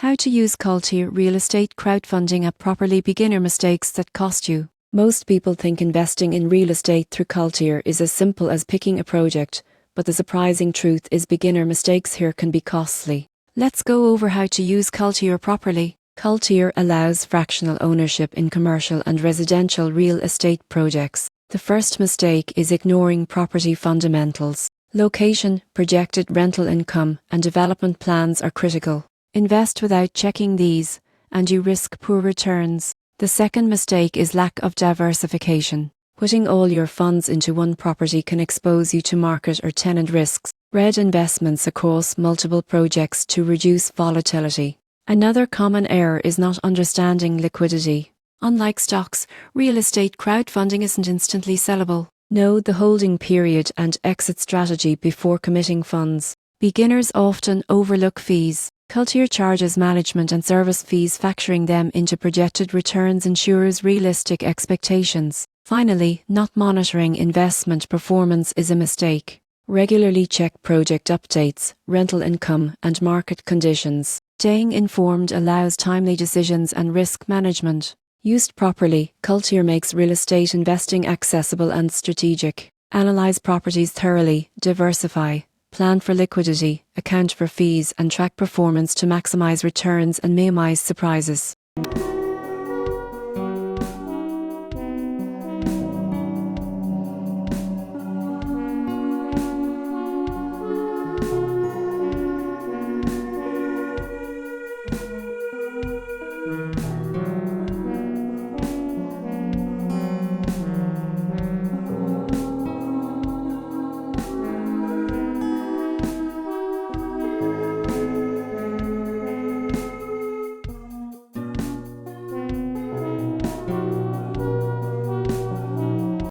How to use CalTier real estate crowdfunding app properly. Beginner mistakes that cost you. Most people think investing in real estate through CalTier is as simple as picking a project, but the surprising truth is beginner mistakes here can be costly. Let's go over how to use CalTier properly. CalTier allows fractional ownership in commercial and residential real estate projects. The first mistake is ignoring property fundamentals. Location, projected rental income, and development plans are critical. Invest without checking these, and you risk poor returns. The second mistake is lack of diversification. Putting all your funds into one property can expose you to market or tenant risks. Spread investments across multiple projects to reduce volatility. Another common error is not understanding liquidity. Unlike stocks, real estate crowdfunding isn't instantly sellable. Know the holding period and exit strategy before committing funds. Beginners often overlook fees. CalTier charges management and service fees. Factoring them into projected returns ensures realistic expectations. Finally, not monitoring investment performance is a mistake. Regularly check project updates, rental income, and market conditions. Staying informed allows timely decisions and risk management. Used properly, CalTier makes real estate investing accessible and strategic. Analyze properties thoroughly, diversify, plan for liquidity, account for fees, and track performance to maximize returns and minimize surprises.